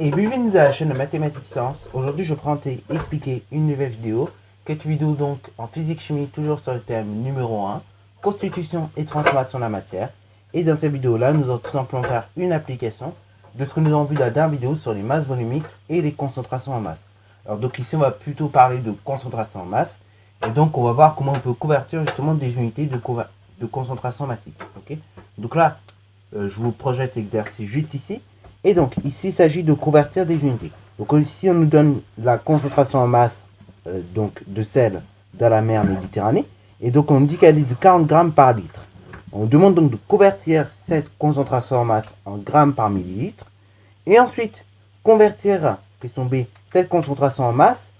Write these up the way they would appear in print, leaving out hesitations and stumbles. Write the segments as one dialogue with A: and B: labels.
A: Et bienvenue à la chaîne de Mathématiques Sciences. Aujourd'hui, je prends et expliquer une nouvelle vidéo. Cette vidéo donc en physique-chimie, toujours sur le thème numéro 1, constitution et transformation de la matière. Et dans cette vidéo-là, nous allons tout simplement faire une application de ce que nous avons vu dans la dernière vidéo sur les masses volumiques et les concentrations en masse. Alors donc ici, on va plutôt parler de concentration en masse. Et donc, on va voir comment on peut convertir justement des unités de concentration massique. Okay, donc là, je vous projette l'exercice juste ici. Et donc, ici, il s'agit de convertir des unités. Donc ici, on nous donne la concentration en masse donc de sel dans la mer Méditerranée. Et donc, on dit qu'elle est de 40 grammes par litre. On demande donc de convertir cette concentration en masse en grammes par millilitre. Et ensuite, convertir, question B, cette concentration en masse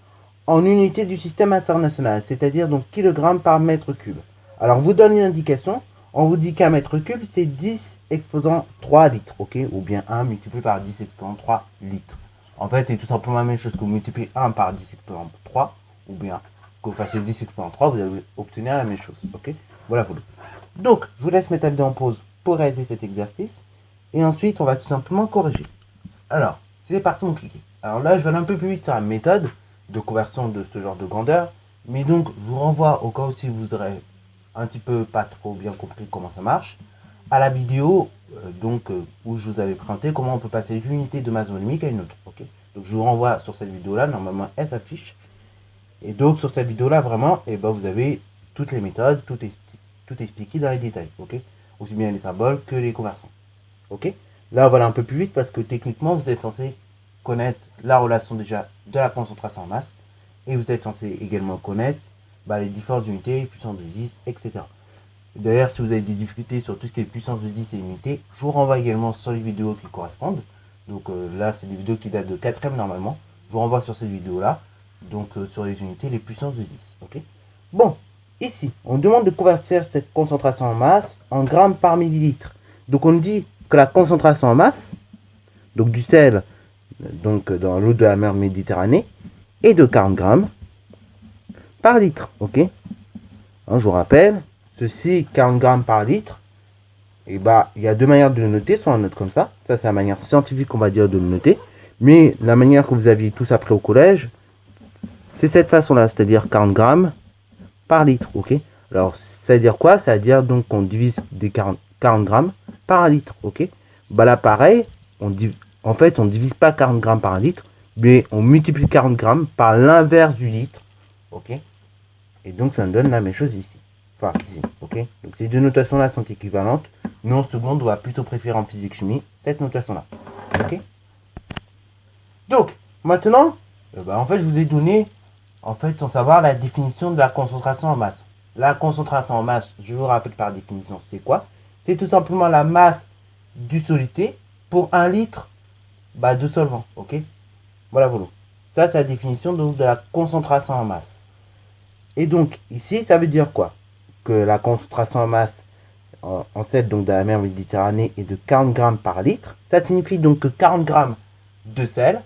A: en unité du système international, c'est-à-dire donc kilogrammes par mètre cube. Alors, on vous donne une indication. On vous dit qu'un mètre cube, c'est 10 exposant 3 litres, ok? Ou bien 1 multiplié par 10 exposant 3 litres. En fait, c'est tout simplement la même chose que vous multipliez 1 par 10 exposant 3, ou bien que vous fassiez 10 exposant 3, vous allez obtenir la même chose, ok? Voilà, voilà. Donc, je vous laisse mettre la vidéo en pause pour réaliser cet exercice. Et ensuite, on va tout simplement corriger. Alors, c'est parti, mon cliquet. Alors là, je vais aller un peu plus vite sur la méthode de conversion de ce genre de grandeur. Mais donc, je vous renvoie au cas où si vous aurez un petit peu pas trop bien compris comment ça marche, à la vidéo où je vous avais présenté comment on peut passer d'une unité de masse volumique à une autre. Okay, donc je vous renvoie sur cette vidéo là, normalement elle s'affiche. Et donc sur cette vidéo là vraiment, et ben, vous avez toutes les méthodes, tout expliqué dans les détails. Okay, aussi bien les symboles que les conversions. Okay, là on va aller un peu plus vite parce que techniquement vous êtes censé connaître la relation déjà de la concentration en masse et vous êtes censé également connaître les différentes unités, puissance de 10, etc. D'ailleurs, si vous avez des difficultés sur tout ce qui est puissance de 10 et unités, je vous renvoie également sur les vidéos qui correspondent. Donc là, c'est des vidéos qui datent de 4ème normalement. Je vous renvoie sur cette vidéo-là, donc sur les unités, les puissances de 10. Okay, bon, ici, on demande de convertir cette concentration en masse en grammes par millilitre. Donc on dit que la concentration en masse, donc du sel donc dans l'eau de la mer Méditerranée, est de 40 grammes par litre, ok. Je vous rappelle, ceci 40 grammes par litre, et il y a deux manières de le noter, soit on note comme ça, c'est la manière scientifique on va dire de le noter, mais la manière que vous aviez tous appris au collège, c'est cette façon-là, c'est-à-dire 40 grammes par litre, ok. Alors, ça veut dire quoi? Ça veut dire donc qu'on divise des 40 grammes par litre, ok. Là, pareil, on divise pas 40 grammes par litre, mais on multiplie 40 grammes par l'inverse du litre, ok. Et donc, ça nous donne la même chose ici. Enfin, ici, ok. Donc, ces deux notations-là sont équivalentes. Nous, en seconde, on va plutôt préférer en physique-chimie cette notation-là. Ok. Donc, maintenant, en fait, je vous ai donné, sans savoir, la définition de la concentration en masse. La concentration en masse, je vous rappelle par définition, c'est quoi? C'est tout simplement la masse du soluté pour 1 litre de solvant, ok. Voilà, voilà. Ça, c'est la définition donc, de la concentration en masse. Et donc, ici, ça veut dire quoi? Que la concentration en masse en sel donc de la mer Méditerranée est de 40 grammes par litre. Ça signifie donc que 40 grammes de sel,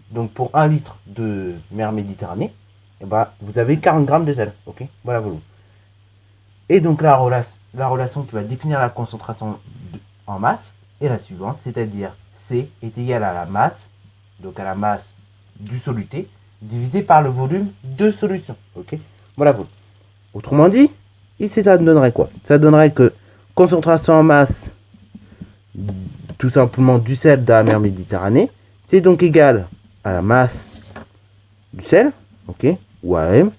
A: donc pour 1 litre de mer Méditerranée, vous avez 40 grammes de sel. Ok, voilà, voilà. Et donc, la relation qui va définir la concentration en masse est la suivante, c'est-à-dire C est égal à la masse, donc à la masse du soluté, divisé par le volume de solution. Ok, voilà, voilà. Autrement dit, ici ça donnerait quoi? Ça donnerait que concentration en masse tout simplement du sel de la mer Méditerranée, c'est donc égal à la masse du sel, ok, ou AM,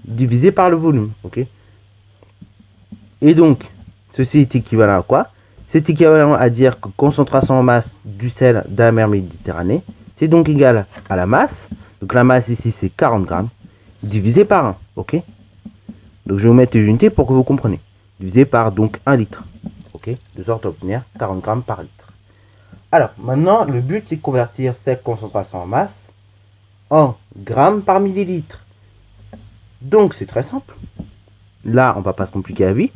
A: divisé par le volume, ok. Et donc, ceci est équivalent à quoi? C'est équivalent à dire que concentration en masse du sel de la mer Méditerranée, c'est donc égal à la masse. Donc la masse ici c'est 40 grammes, divisé par 1, ok. Donc je vais vous mettre les unités pour que vous compreniez. Divisé par donc 1 litre, ok, de sorte à obtenir 40 grammes par litre. Alors maintenant, le but c'est de convertir cette concentration en masse en grammes par millilitre. Donc c'est très simple. Là, on va pas se compliquer la vie.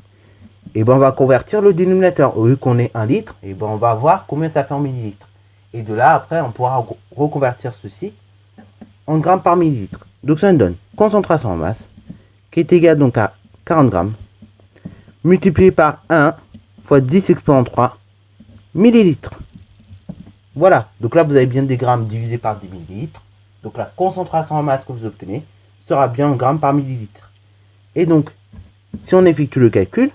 A: Et on va convertir le dénominateur. Au lieu qu'on ait 1 litre, et on va voir combien ça fait en millilitres. Et de là, après, on pourra reconvertir ceci en grammes par millilitre. Donc ça nous donne concentration en masse, qui est égale donc à 40 grammes, multiplié par 1 fois 10 exponent 3 millilitres. Voilà, donc là vous avez bien des grammes divisé par 10 millilitres. Donc la concentration en masse que vous obtenez sera bien en grammes par millilitre. Et donc, si on effectue le calcul,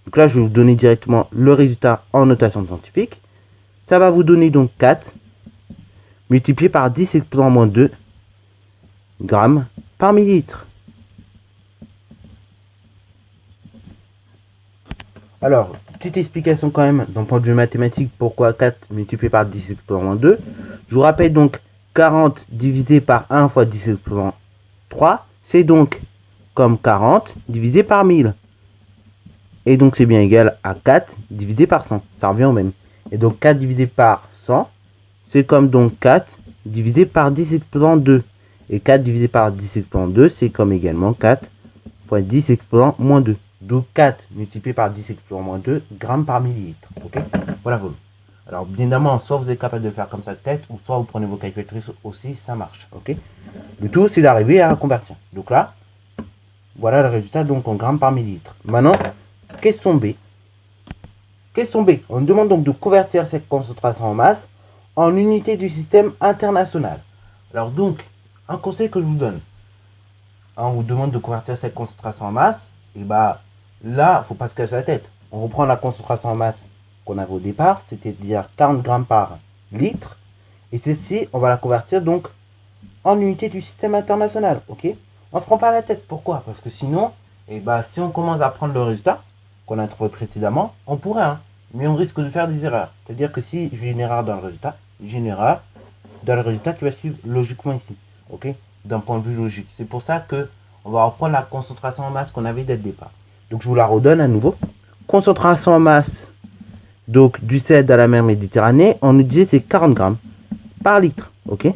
A: donc là je vais vous donner directement le résultat en notation scientifique. Ça va vous donner donc 4 multiplié par 10 exposant moins 2 grammes par millilitre. Alors, petite explication quand même d'un point de vue mathématique, pourquoi 4 multiplié par 10 exposant moins 2. Je vous rappelle donc 40 divisé par 1 fois 10 exposant 3, c'est donc comme 40 divisé par 1000. Et donc c'est bien égal à 4 divisé par 100, ça revient au même. Et donc 4 divisé par 100, c'est comme donc 4 divisé par 10 exposant 2. Et 4 divisé par 10 exposant 2, c'est comme également 4 fois 10 exposant moins 2. Donc 4 multiplié par 10 exposant moins 2 grammes par millilitre. Ok, voilà volume. Alors bien évidemment, soit vous êtes capable de le faire comme ça de tête, ou soit vous prenez vos calculatrices aussi, ça marche. Ok, le tout c'est d'arriver à convertir. Donc là, voilà le résultat donc en grammes par millilitre. Maintenant, question B. Question B. On nous demande donc de convertir cette concentration en masse en unité du système international. Alors donc, un conseil que je vous donne. On vous demande de convertir cette concentration en masse. Et bah là, il ne faut pas se casser la tête. On reprend la concentration en masse qu'on avait au départ, c'est-à-dire 40 grammes par litre. Et ceci, on va la convertir donc en unité du système international. Ok, on ne se prend pas la tête. Pourquoi? Parce que sinon, et bah, si on commence à prendre le résultat qu'on a trouvé précédemment, on pourrait, hein, mais on risque de faire des erreurs. C'est-à-dire que si j'ai une erreur dans le résultat, j'ai une erreur dans le résultat qui va suivre logiquement ici. Ok, d'un point de vue logique. C'est pour ça que on va reprendre la concentration en masse qu'on avait dès le départ. Donc je vous la redonne à nouveau. Concentration en masse donc du sel dans la mer Méditerranée, on nous disait c'est 40 grammes par litre. Ok,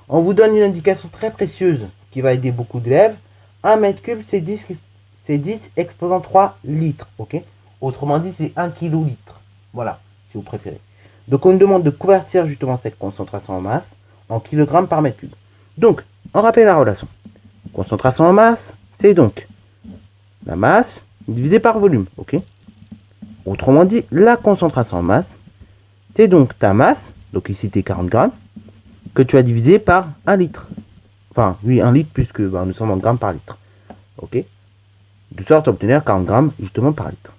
A: on vous donne une indication très précieuse qui va aider beaucoup d'élèves. 1 mètre cube, c'est 10 exposant 3 litres. Ok, autrement dit, c'est 1 kilolitre. Voilà, si vous préférez. Donc, on nous demande de convertir justement cette concentration en masse en kilogrammes par mètre cube. Donc, on rappelle la relation. Concentration en masse, c'est donc la masse divisée par volume. Ok, autrement dit, la concentration en masse, c'est donc ta masse, donc ici t'es 40 grammes, que tu as divisé par 1 litre. Enfin, oui, 1 litre puisque bah, nous sommes en grammes par litre. Ok, de sorte à obtenir 40 grammes justement par litre.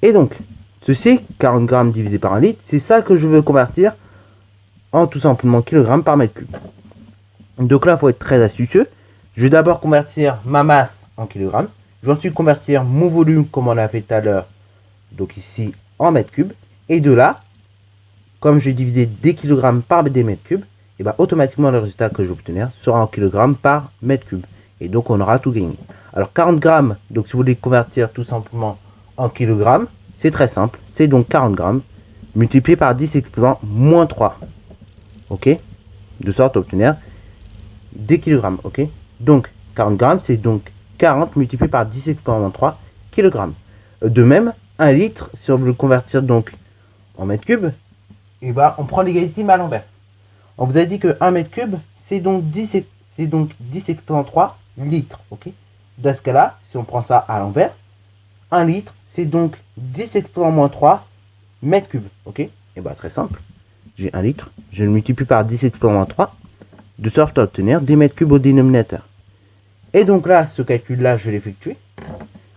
A: Et donc, ceci, 40 grammes divisé par 1 litre, c'est ça que je veux convertir en tout simplement kilogrammes par mètre cube. Donc là, il faut être très astucieux. Je vais d'abord convertir ma masse en kilogrammes. Je vais ensuite convertir mon volume, comme on a fait tout à l'heure, donc ici, en mètres cubes. Et de là, comme j'ai divisé des kilogrammes par des mètres cubes, et bah automatiquement le résultat que je vais obtenir sera en kilogrammes par mètre cube. Et donc on aura tout gagné. Alors 40 grammes, donc si vous voulez convertir tout simplement en kilogrammes, c'est très simple. C'est donc 40 grammes multiplié par 10 exposant moins 3. Ok, de sorte à obtenir des kilogrammes. Ok, donc 40 grammes, c'est donc 40 multiplié par 10 exposant moins 3 kilogrammes. De même, 1 litre, si on veut le convertir donc en mètre cube, et bah on prend l'égalité mais à l'envers. On vous a dit que 1 mètre cube, c'est donc 10 exposant 3 litres. Ok, dans ce cas-là, si on prend ça à l'envers, 1 litre, c'est donc 10 exposant moins 3 mètres cubes. Ok, et bah très simple. J'ai 1 litre, je le multiplie par 10 exposant moins 3, de sorte à obtenir des mètres cubes au dénominateur. Et donc là, ce calcul-là, je vais l'effectuer.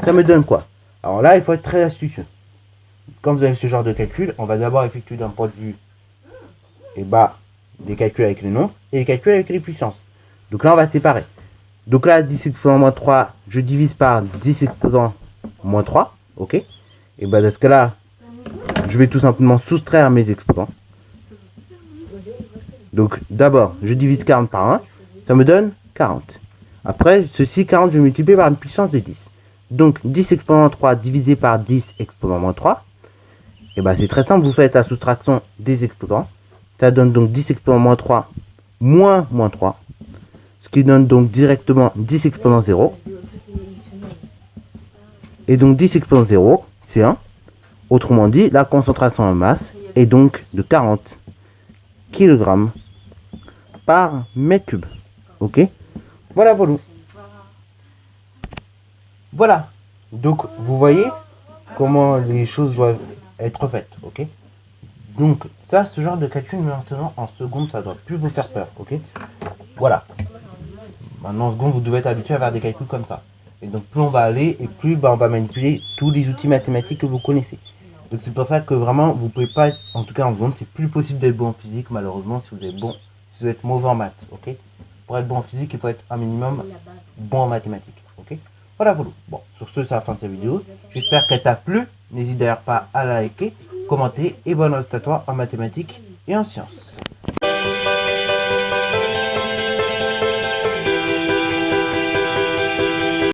A: Ça me donne quoi? Alors là, il faut être très astucieux. Quand vous avez ce genre de calcul, on va d'abord effectuer d'un point de vue et bah, des calculs avec les nombres et les calculs avec les puissances. Donc là, on va séparer. Donc là, 10 exposant moins 3, je divise par 10 exposant moins 3. Ok. Et bah, dans ce cas-là, je vais tout simplement soustraire mes exposants. Donc d'abord, je divise 40 par 1. Ça me donne 40. Après, ceci, 40, je multiplie par une puissance de 10. Donc 10 exposant 3 divisé par 10 exposant moins 3. Et bah, c'est très simple, vous faites la soustraction des exposants. Ça donne donc 10 exposant moins 3 moins 3. Ce qui donne donc directement 10 exposant 0. Et donc 10 exposant 0, c'est 1. Autrement dit, la concentration en masse est donc de 40 kg par mètre cube. Ok, voilà, voilà. Voilà. Donc, vous voyez comment les choses doivent être faites. Ok. Donc ça, ce genre de calcul maintenant en seconde, ça doit plus vous faire peur, ok? Voilà. Maintenant en seconde, vous devez être habitué à faire des calculs comme ça. Et donc plus on va aller et plus on va manipuler tous les outils mathématiques que vous connaissez. Donc c'est pour ça que vraiment vous pouvez pas, en tout cas en seconde, c'est plus possible d'être bon en physique malheureusement si vous êtes mauvais en maths, ok? Pour être bon en physique, il faut être un minimum bon en mathématiques, ok? Voilà, voilà. Bon, sur ce, c'est la fin de cette vidéo. J'espère qu'elle t'a plu. N'hésite d'ailleurs pas à la liker, commenter et bonne reste à toi en mathématiques et en sciences.